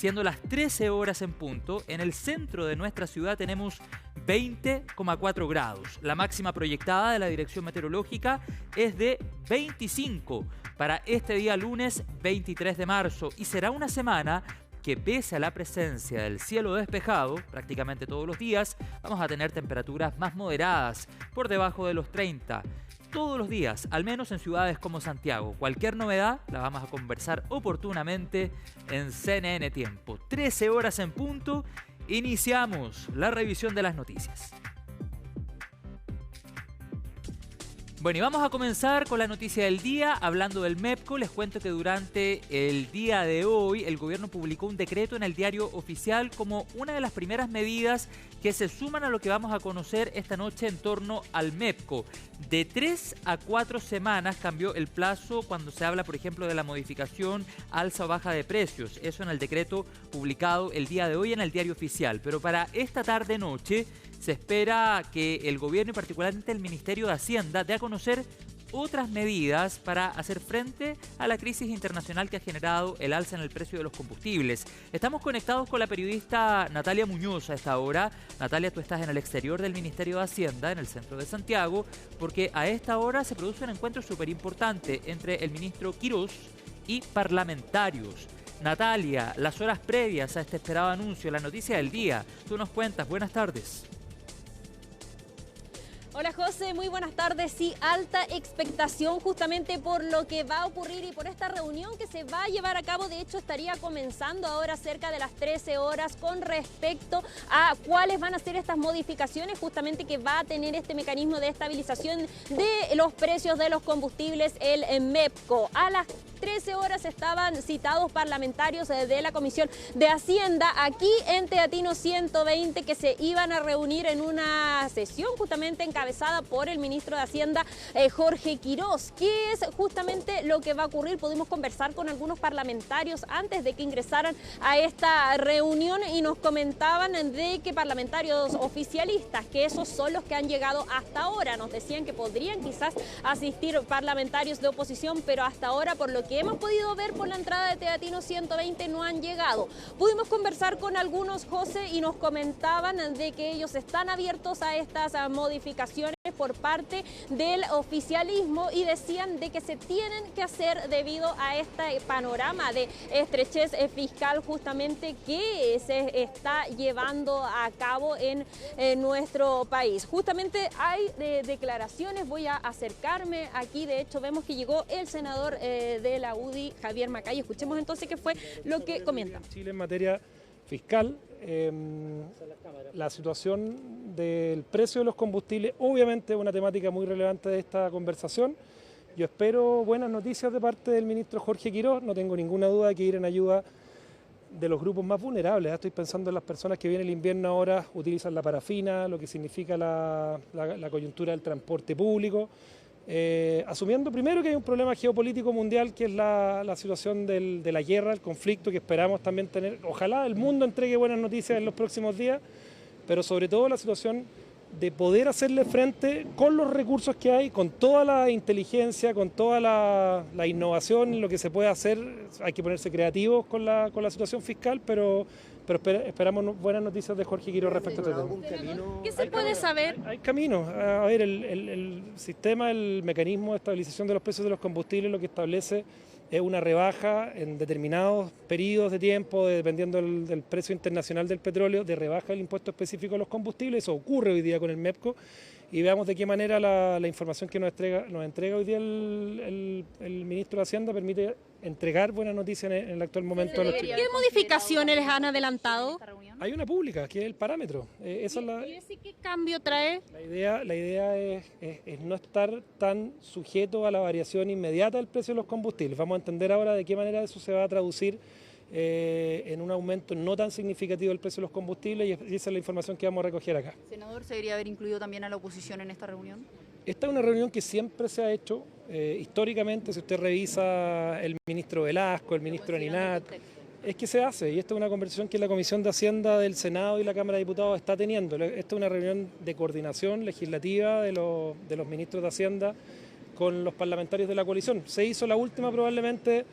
Siendo las 13 horas en punto, en el centro de nuestra ciudad tenemos 20,4 grados. La máxima proyectada de la Dirección Meteorológica es de 25 para este día lunes 23 de marzo y será una semana que pese a la presencia del cielo despejado prácticamente todos los días, vamos a tener temperaturas más moderadas, por debajo de los 30. Todos los días, al menos en ciudades como Santiago. Cualquier novedad la vamos a conversar oportunamente en CNN Tiempo. 13 horas en punto, iniciamos la revisión de las noticias. Bueno, y vamos a comenzar con la noticia del día, hablando del MEPCO. Les cuento que durante el día de hoy el gobierno publicó un decreto en el Diario Oficial como una de las primeras medidas que se suman a lo que vamos a conocer esta noche en torno al MEPCO. De 3 a 4 semanas cambió el plazo cuando se habla, por ejemplo, de la modificación alza o baja de precios. Eso en el decreto publicado el día de hoy en el Diario Oficial. Pero para esta tarde-noche se espera que el gobierno y particularmente el Ministerio de Hacienda dé a conocer otras medidas para hacer frente a la crisis internacional que ha generado el alza en el precio de los combustibles. Estamos conectados con la periodista Natalia Muñoz a esta hora. Natalia, tú estás en el exterior del Ministerio de Hacienda, en el centro de Santiago, porque a esta hora se produce un encuentro súper importante entre el ministro Quirós y parlamentarios. Natalia, las horas previas a este esperado anuncio, la noticia del día, tú nos cuentas. Buenas tardes. Hola José, muy buenas tardes. Sí, alta expectación justamente por lo que va a ocurrir y por esta reunión que se va a llevar a cabo. De hecho, estaría comenzando ahora cerca de las 13 horas con respecto a cuáles van a ser estas modificaciones justamente que va a tener este mecanismo de estabilización de los precios de los combustibles, el MEPCO. A las 13 horas estaban citados parlamentarios de la Comisión de Hacienda aquí en Teatino 120 que se iban a reunir en una sesión justamente encabezada por el ministro de Hacienda, Jorge Quirós. ¿Qué es justamente lo que va a ocurrir? Pudimos conversar con algunos parlamentarios antes de que ingresaran a esta reunión y nos comentaban de que parlamentarios oficialistas, que esos son los que han llegado hasta ahora, nos decían que podrían quizás asistir parlamentarios de oposición, pero hasta ahora, por lo que hemos podido ver por la entrada de Teatino 120, no han llegado. Pudimos conversar con algunos, José, y nos comentaban de que ellos están abiertos a estas modificaciones por parte del oficialismo y decían de que se tienen que hacer debido a este panorama de estrechez fiscal justamente que se está llevando a cabo en nuestro país. Justamente hay declaraciones, voy a acercarme aquí, de hecho vemos que llegó el senador de la UDI, Javier Macay. Escuchemos entonces qué fue lo que comenta. Chile en materia fiscal, la situación del precio de los combustibles obviamente es una temática muy relevante de esta conversación. Yo espero buenas noticias de parte del ministro Jorge Quirós, no tengo ninguna duda de que ir en ayuda de los grupos más vulnerables. Estoy pensando en las personas que viene el invierno ahora, utilizan la parafina, lo que significa la coyuntura del transporte público. Asumiendo primero que hay un problema geopolítico mundial que es la situación de la guerra, el conflicto que esperamos también tener. Ojalá el mundo entregue buenas noticias en los próximos días, pero sobre todo la situación de poder hacerle frente con los recursos que hay, con toda la inteligencia, con toda la innovación, lo que se puede hacer. Hay que ponerse creativos con la situación fiscal, pero esperamos buenas noticias de Jorge Quirós respecto a este tema. ¿Qué se puede saber? Hay caminos. A ver, el sistema, el mecanismo de estabilización de los precios de los combustibles lo que establece es una rebaja en determinados periodos de tiempo, dependiendo del precio internacional del petróleo, de rebaja del impuesto específico a los combustibles. Eso ocurre hoy día con el MEPCO y veamos de qué manera la información que nos entrega hoy día el ministro de Hacienda permite entregar buenas noticias en el actual momento. ¿Qué modificaciones les han adelantado? Hay una pública, que es el parámetro. ¿Y ese qué cambio trae? La idea es no estar tan sujeto a la variación inmediata del precio de los combustibles. Vamos a entender ahora de qué manera eso se va a traducir en un aumento no tan significativo del precio de los combustibles y esa es la información que vamos a recoger acá. Senador, ¿se debería haber incluido también a la oposición en esta reunión? Esta es una reunión que siempre se ha hecho históricamente. Si usted revisa el ministro Velasco, el ministro Aninat, es que se hace, y esta es una conversación que la Comisión de Hacienda del Senado y la Cámara de Diputados está teniendo. Esta es una reunión de coordinación legislativa de los ministros de Hacienda con los parlamentarios de la coalición. Se hizo la última probablemente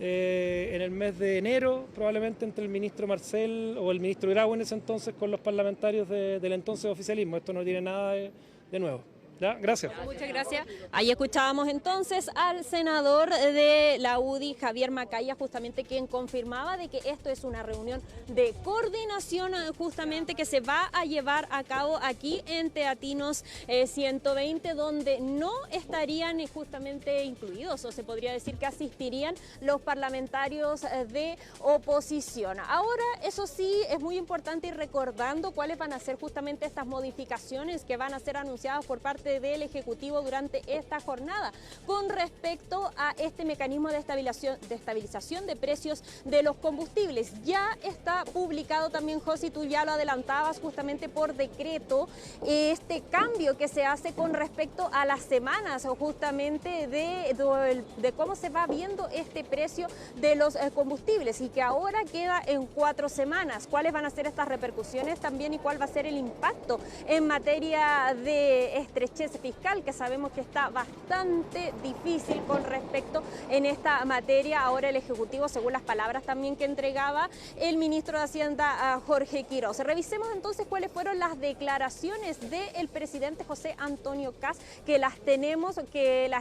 en el mes de enero, probablemente entre el ministro Marcel o el ministro Grau en ese entonces con los parlamentarios del entonces oficialismo. Esto no tiene nada de nuevo. ¿Ya? Gracias. Muchas gracias. Ahí escuchábamos entonces al senador de la UDI, Javier Macaya, justamente quien confirmaba de que esto es una reunión de coordinación justamente que se va a llevar a cabo aquí en Teatinos 120, donde no estarían justamente incluidos, o se podría decir que asistirían los parlamentarios de oposición. Ahora, eso sí, es muy importante ir recordando cuáles van a ser justamente estas modificaciones que van a ser anunciadas por parte del Ejecutivo durante esta jornada con respecto a este mecanismo de estabilización de precios de los combustibles. Ya está publicado también, Josi, tú ya lo adelantabas justamente por decreto, este cambio que se hace con respecto a las semanas justamente de cómo se va viendo este precio de los combustibles y que ahora queda en 4 semanas. ¿Cuáles van a ser estas repercusiones también y cuál va a ser el impacto en materia de estrechez fiscal, que sabemos que está bastante difícil con respecto en esta materia? Ahora el Ejecutivo, según las palabras también que entregaba el ministro de Hacienda, Jorge Quiroz. Revisemos entonces cuáles fueron las declaraciones del presidente José Antonio Kast, que las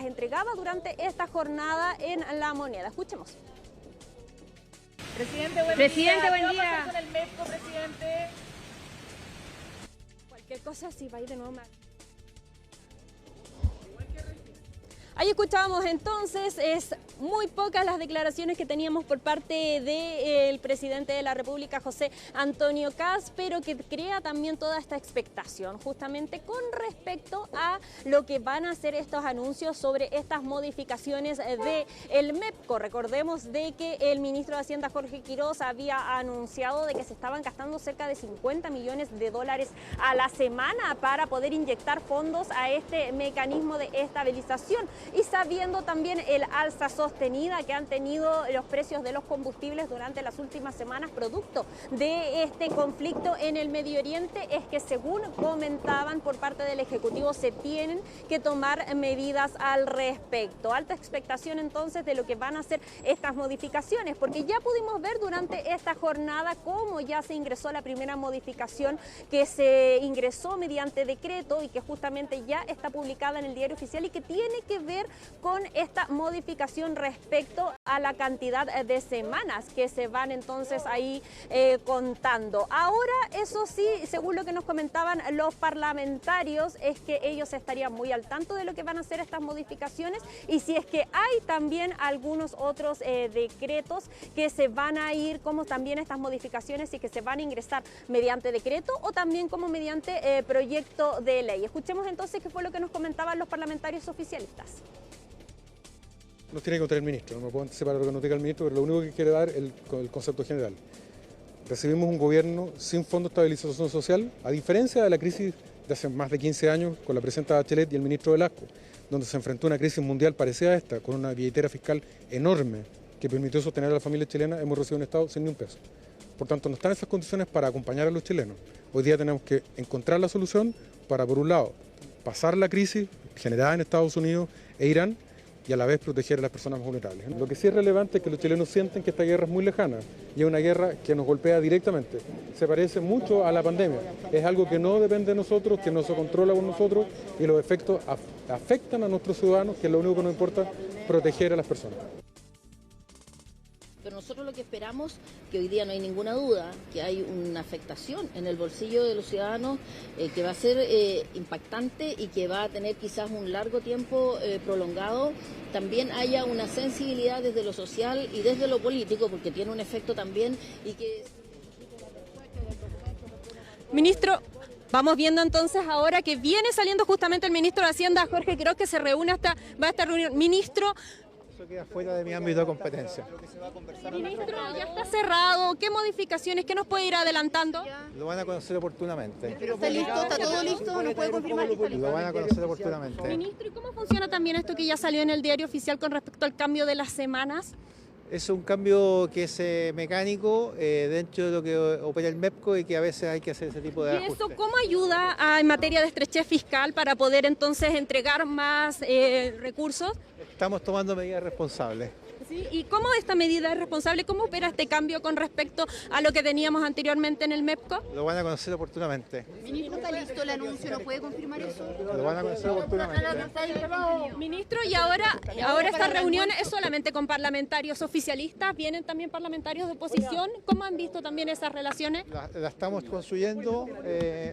entregaba durante esta jornada en La Moneda. Escuchemos. Presidente, buen día. Buen ¿Qué día. va a pasar con el MEPCO, presidente? Cualquier cosa, si va a ir de nuevo mal. Ahí escuchábamos entonces, es muy pocas las declaraciones que teníamos por parte del presidente de la República, José Antonio Kast, pero que crea también toda esta expectación justamente con respecto a lo que van a ser estos anuncios sobre estas modificaciones del MEPCO. Recordemos de que el ministro de Hacienda, Jorge Quiroz, había anunciado de que se estaban gastando cerca de $50 millones a la semana para poder inyectar fondos a este mecanismo de estabilización. Y sabiendo también el alza sostenida que han tenido los precios de los combustibles durante las últimas semanas producto de este conflicto en el Medio Oriente, es que según comentaban por parte del Ejecutivo se tienen que tomar medidas al respecto. Alta expectación entonces de lo que van a ser estas modificaciones, porque ya pudimos ver durante esta jornada cómo ya se ingresó la primera modificación que se ingresó mediante decreto y que justamente ya está publicada en el Diario Oficial y que tiene que ver con esta modificación respecto a la cantidad de semanas que se van entonces ahí contando. Ahora, eso sí, según lo que nos comentaban los parlamentarios, es que ellos estarían muy al tanto de lo que van a ser estas modificaciones y si es que hay también algunos otros decretos que se van a ir, como también estas modificaciones y que se van a ingresar mediante decreto o también como mediante proyecto de ley. Escuchemos entonces qué fue lo que nos comentaban los parlamentarios oficialistas. Nos tiene que contar el ministro, no me puedo anticipar lo que nos diga el ministro, pero lo único que quiere dar es el concepto general. Recibimos un gobierno sin fondo de estabilización social, a diferencia de la crisis de hace más de 15 años con la presidenta Bachelet y el ministro Velasco, donde se enfrentó a una crisis mundial parecida a esta, con una billetera fiscal enorme que permitió sostener a la familia chilena. Hemos recibido un Estado sin ni un peso. Por tanto, no están esas condiciones para acompañar a los chilenos. Hoy día tenemos que encontrar la solución para, por un lado, pasar la crisis generada en Estados Unidos e Irán, y a la vez proteger a las personas más vulnerables. Lo que sí es relevante es que los chilenos sienten que esta guerra es muy lejana y es una guerra que nos golpea directamente. Se parece mucho a la pandemia. Es algo que no depende de nosotros, que no se controla por nosotros y los efectos afectan a nuestros ciudadanos, que es lo único que nos importa, proteger a las personas. Pero nosotros lo que esperamos, que hoy día no hay ninguna duda, que hay una afectación en el bolsillo de los ciudadanos que va a ser impactante y que va a tener quizás un largo tiempo prolongado. También haya una sensibilidad desde lo social y desde lo político, porque tiene un efecto también y que... Ministro, vamos viendo entonces ahora que viene saliendo justamente el ministro de Hacienda, Jorge Quiroz, que se reúne va a esta reunión. Ministro... Eso queda fuera de mi ámbito de competencia. Ministro, ya está cerrado. ¿Qué modificaciones? ¿Qué nos puede ir adelantando? Lo van a conocer oportunamente. ¿Está listo? ¿Está todo listo? ¿Nos puede confirmar que está listo? Lo van a conocer oportunamente. Ministro, ¿y cómo funciona también esto que ya salió en el Diario Oficial con respecto al cambio de las semanas? Es un cambio que es mecánico dentro de lo que opera el MEPCO y que a veces hay que hacer ese tipo de ¿Y ajustes. eso cómo ayuda en materia de estrechez fiscal para poder entonces entregar más recursos? Estamos tomando medidas responsables. Sí, ¿y cómo esta medida es responsable? ¿Cómo opera este cambio con respecto a lo que teníamos anteriormente en el MEPCO? Lo van a conocer oportunamente. Ministro, ¿está listo el anuncio? ¿No puede confirmar eso? Lo van a conocer oportunamente. Ministro, y ahora esta reunión es solamente con parlamentarios oficialistas, ¿vienen también parlamentarios de oposición? ¿Cómo han visto también esas relaciones? La estamos construyendo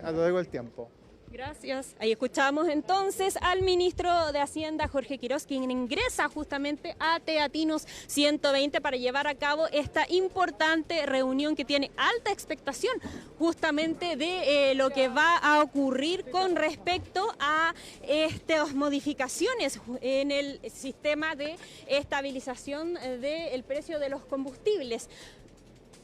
a lo largo del tiempo. Gracias. Ahí escuchamos entonces al ministro de Hacienda, Jorge Quiroz, quien ingresa justamente a Teatinos 120 para llevar a cabo esta importante reunión que tiene alta expectación justamente de lo que va a ocurrir con respecto a estas modificaciones en el sistema de estabilización del precio de los combustibles.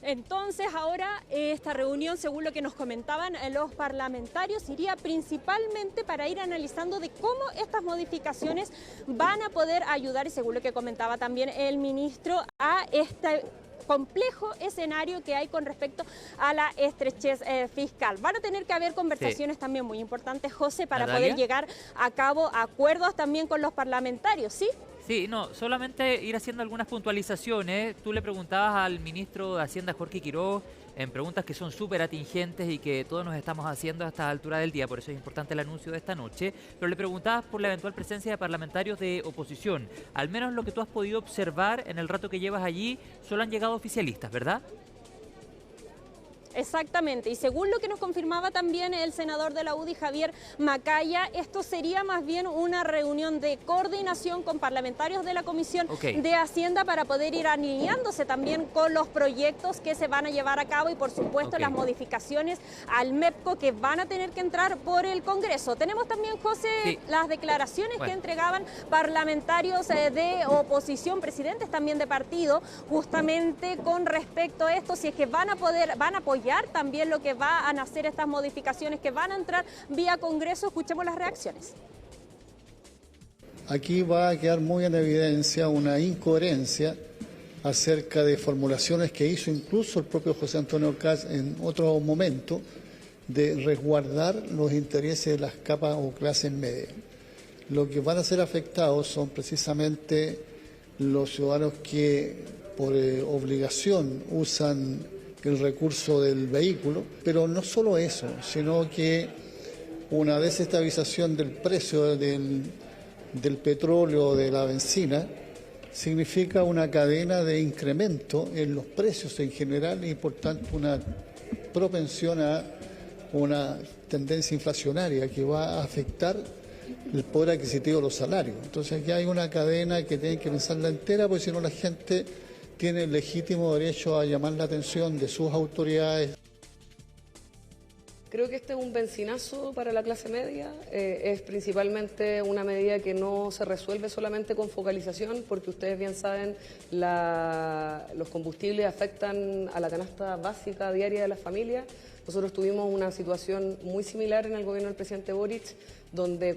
Entonces ahora esta reunión, según lo que nos comentaban los parlamentarios, iría principalmente para ir analizando de cómo estas modificaciones van a poder ayudar, y según lo que comentaba también el ministro, a este complejo escenario que hay con respecto a la estrechez fiscal. Van a tener que haber conversaciones también muy importantes, José, para poder llegar a cabo acuerdos también con los parlamentarios, ¿sí? Sí, no, solamente ir haciendo algunas puntualizaciones. Tú le preguntabas al ministro de Hacienda, Jorge Quiroz, en preguntas que son súper atingentes y que todos nos estamos haciendo a esta altura del día, por eso es importante el anuncio de esta noche, pero le preguntabas por la eventual presencia de parlamentarios de oposición. Al menos lo que tú has podido observar en el rato que llevas allí, solo han llegado oficialistas, ¿verdad? Exactamente, y según lo que nos confirmaba también el senador de la UDI, Javier Macaya, esto sería más bien una reunión de coordinación con parlamentarios de la Comisión de Hacienda para poder ir alineándose también con los proyectos que se van a llevar a cabo y por supuesto las modificaciones al MEPCO que van a tener que entrar por el Congreso. Tenemos también, José, las declaraciones que entregaban parlamentarios de oposición, presidentes también de partido, justamente con respecto a esto, si es que van a apoyar también lo que va a nacer estas modificaciones que van a entrar vía Congreso. Escuchemos las reacciones. Aquí va a quedar muy en evidencia una incoherencia acerca de formulaciones que hizo incluso el propio José Antonio Kast en otro momento de resguardar los intereses de las capas o clases medias. Lo que van a ser afectados son precisamente los ciudadanos que por obligación usan el recurso del vehículo, pero no solo eso, sino que una desestabilización del precio del petróleo, de la benzina, significa una cadena de incremento en los precios en general y por tanto una propensión a una tendencia inflacionaria que va a afectar el poder adquisitivo de los salarios. Entonces aquí hay una cadena que tienen que pensarla entera, porque si no la gente tiene el legítimo derecho a llamar la atención de sus autoridades. Creo que este es un benzinazo para la clase media, es principalmente una medida que no se resuelve solamente con focalización, porque ustedes bien saben, los combustibles afectan a la canasta básica diaria de las familias. Nosotros tuvimos una situación muy similar en el gobierno del presidente Boric, donde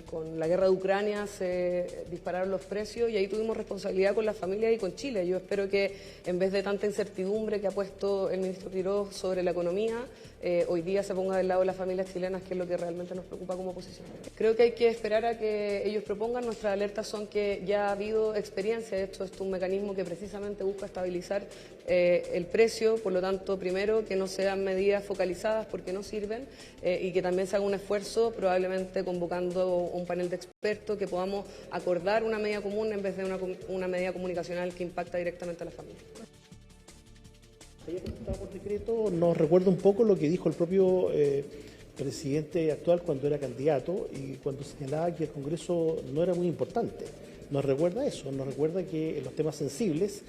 con la guerra de Ucrania se dispararon los precios y ahí tuvimos responsabilidad con las familias y con Chile. Yo espero que en vez de tanta incertidumbre que ha puesto el ministro Quiroz sobre la economía, hoy día se ponga del lado de las familias chilenas, que es lo que realmente nos preocupa como oposición. Creo que hay que esperar a que ellos propongan. Nuestras alertas son que ya ha habido experiencia. Esto es un mecanismo que precisamente busca estabilizar el precio, por lo tanto, primero, que no sean medidas focalizadas porque no sirven y que también se haga un esfuerzo, probablemente convocando un panel de expertos, que podamos acordar una medida común en vez de una medida comunicacional que impacta directamente a la familia. Ayer presentado por decreto nos recuerda un poco lo que dijo el propio presidente actual cuando era candidato y cuando señalaba que el Congreso no era muy importante. Nos recuerda eso, nos recuerda que en los temas sensibles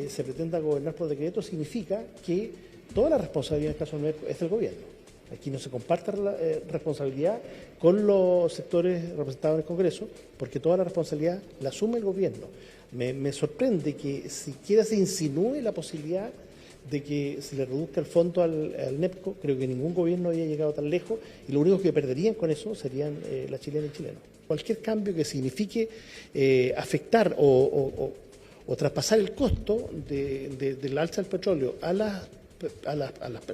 se pretenda gobernar por decreto, significa que toda la responsabilidad en el caso del MEP es del gobierno. Aquí no se comparte la responsabilidad con los sectores representados en el Congreso, porque toda la responsabilidad la asume el gobierno. Me sorprende que siquiera se insinúe la posibilidad de que se le reduzca el fondo al NEPCO. Creo que ningún gobierno había llegado tan lejos y lo único que perderían con eso serían las chilenas y chilenos. Cualquier cambio que signifique afectar o traspasar el costo del alza del petróleo a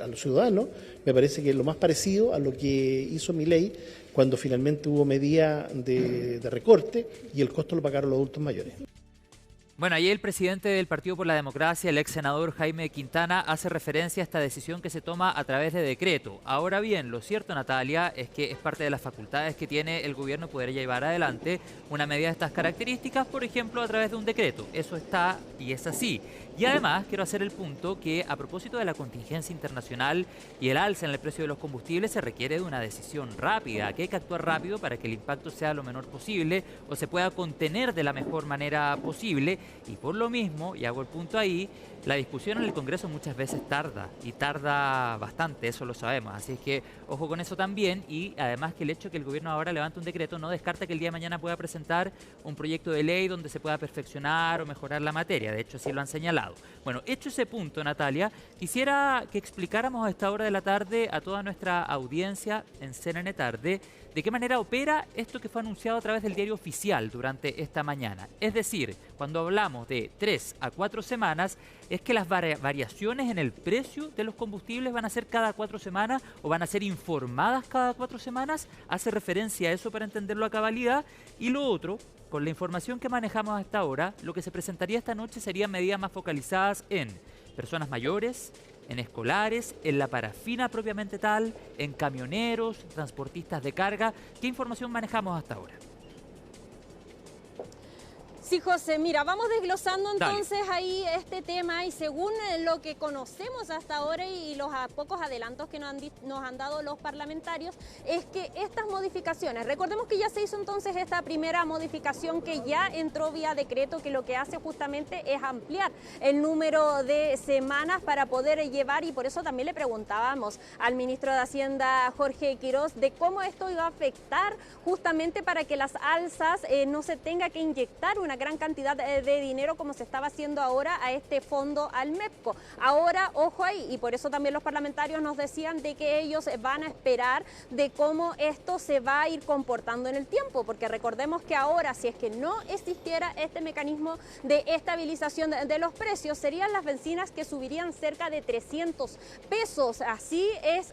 los ciudadanos, me parece que es lo más parecido a lo que hizo Milei cuando finalmente hubo medida de recorte y el costo lo pagaron los adultos mayores. Bueno, ayer el presidente del Partido por la Democracia, el ex senador Jaime Quintana, hace referencia a esta decisión que se toma a través de decreto. Ahora bien, lo cierto, Natalia, es que es parte de las facultades que tiene el gobierno poder llevar adelante una medida de estas características, por ejemplo, a través de un decreto. Eso está y es así. Y además quiero hacer el punto que a propósito de la contingencia internacional y el alza en el precio de los combustibles se requiere de una decisión rápida, que hay que actuar rápido para que el impacto sea lo menor posible o se pueda contener de la mejor manera posible. Y por lo mismo, y hago el punto ahí, la discusión en el Congreso muchas veces tarda, y tarda bastante, eso lo sabemos. Así es que ojo con eso también, y además que el hecho de que el gobierno ahora levante un decreto no descarta que el día de mañana pueda presentar un proyecto de ley donde se pueda perfeccionar o mejorar la materia. De hecho, así lo han señalado. Bueno, hecho ese punto, Natalia, quisiera que explicáramos a esta hora de la tarde a toda nuestra audiencia en CNN Tarde de qué manera opera esto que fue anunciado a través del diario oficial durante esta mañana. Es decir, cuando hablamos de 3 a 4 semanas, es que las variaciones en el precio de los combustibles van a ser cada 4 semanas o van a ser informadas cada 4 semanas. Hace referencia a eso para entenderlo a cabalidad. Y lo otro, con la información que manejamos hasta ahora, lo que se presentaría esta noche serían medidas más focalizadas en personas mayores, en escolares, en la parafina propiamente tal, en camioneros, transportistas de carga. ¿Qué información manejamos hasta ahora? Sí, José, mira, vamos desglosando entonces ahí este tema y según lo que conocemos hasta ahora y los pocos adelantos que nos han dado los parlamentarios, es que estas modificaciones, recordemos que ya se hizo entonces esta primera modificación que ya entró vía decreto, que lo que hace justamente es ampliar el número de semanas para poder llevar, y por eso también le preguntábamos al ministro de Hacienda, Jorge Quiroz, de cómo esto iba a afectar justamente para que las alzas no se tenga que inyectar una gran cantidad de dinero como se estaba haciendo ahora a este fondo al MEPCO. Ahora, ojo ahí, y por eso también los parlamentarios nos decían de que ellos van a esperar de cómo esto se va a ir comportando en el tiempo, porque recordemos que ahora, si es que no existiera este mecanismo de estabilización de los precios, serían las bencinas que subirían cerca de 300 pesos. Así es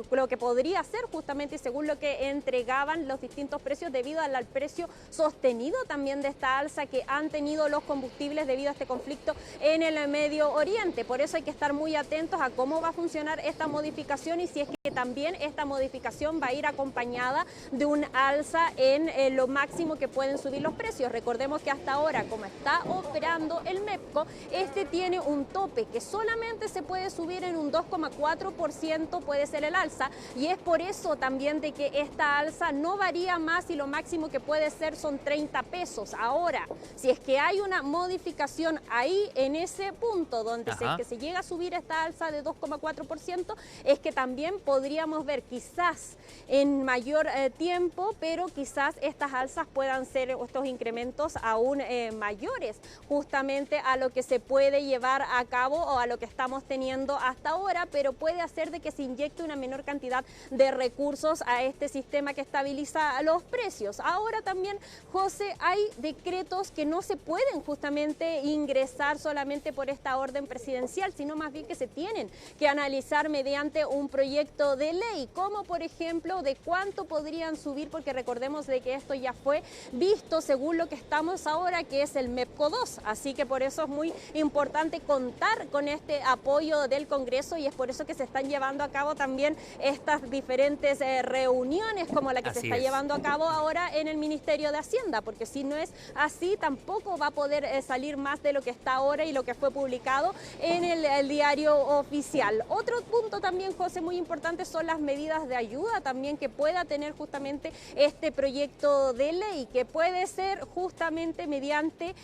lo que podría ser justamente según lo que entregaban los distintos precios debido al precio sostenido también de esta alza que han tenido los combustibles debido a este conflicto en el Medio Oriente. Por eso hay que estar muy atentos a cómo va a funcionar esta modificación y si es que también esta modificación va a ir acompañada de un alza en lo máximo que pueden subir los precios. Recordemos que hasta ahora, como está operando el MEPCO, este tiene un tope que solamente se puede subir en un 2,4%, puede ser el alza, y es por eso también de que esta alza no varía más y lo máximo que puede ser son 30 pesos. Ahora, si es que hay una modificación ahí en ese punto donde se llega a subir esta alza de 2,4%, es que también podríamos ver quizás en mayor tiempo, pero quizás estas alzas puedan ser, estos incrementos aún mayores justamente a lo que se puede llevar a cabo o a lo que estamos teniendo hasta ahora, pero puede hacer de que se inyecte una menor cantidad de recursos a este sistema que estabiliza los precios. Ahora también, José, hay decretos que no se pueden justamente ingresar solamente por esta orden presidencial, sino más bien que se tienen que analizar mediante un proyecto de ley, como por ejemplo de cuánto podrían subir, porque recordemos de que esto ya fue visto según lo que estamos ahora, que es el MEPCO 2, así que por eso es muy importante contar con este apoyo del Congreso y es por eso que se están llevando a cabo también estas diferentes reuniones como la que se está llevando a cabo ahora en el Ministerio de Hacienda, porque si no es así tampoco va a poder salir más de lo que está ahora y lo que fue publicado en el diario oficial. Otro punto también, José, muy importante son las medidas de ayuda también que pueda tener justamente este proyecto de ley, que puede ser justamente mediante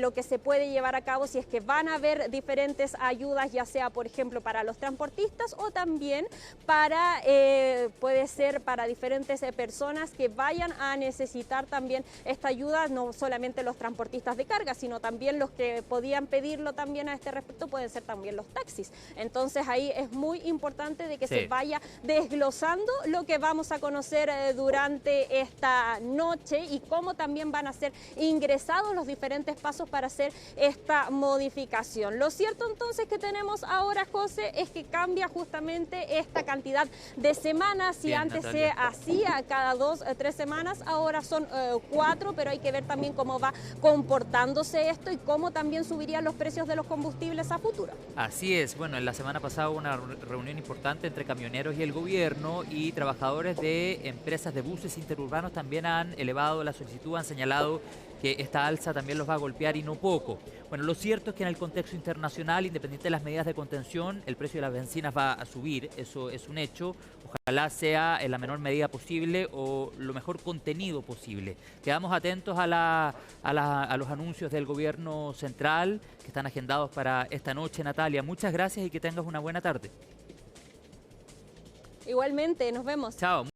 lo que se puede llevar a cabo si es que van a haber diferentes ayudas, ya sea por ejemplo para los transportistas o también para, puede ser para diferentes personas que vayan a necesitar también esta ayuda, no solamente los transportistas de carga, sino también los que podían pedirlo también a este respecto pueden ser también los taxis. Entonces ahí es muy importante de que se vaya desglosando lo que vamos a conocer durante esta noche y cómo también van a ser ingresados los diferentes pasos para hacer esta modificación. Lo cierto entonces que tenemos ahora, José, es que cambia justamente esta cantidad de semanas. Si antes se hacía cada 2 o 3 semanas, ahora son 4, pero hay que ver también cómo va comportándose esto y cómo también subirían los precios de los combustibles a futuro. Así es, bueno, en la semana pasada hubo una reunión importante entre camioneros y el gobierno, y trabajadores de empresas de buses interurbanos también han elevado la solicitud, han señalado que esta alza también los va a golpear y no poco. Bueno, lo cierto es que en el contexto internacional, independiente de las medidas de contención, el precio de las bencinas va a subir, eso es un hecho. Ojalá sea en la menor medida posible o lo mejor contenido posible. Quedamos atentos a los anuncios del gobierno central que están agendados para esta noche. Natalia, muchas gracias y que tengas una buena tarde. Igualmente, nos vemos. Chao.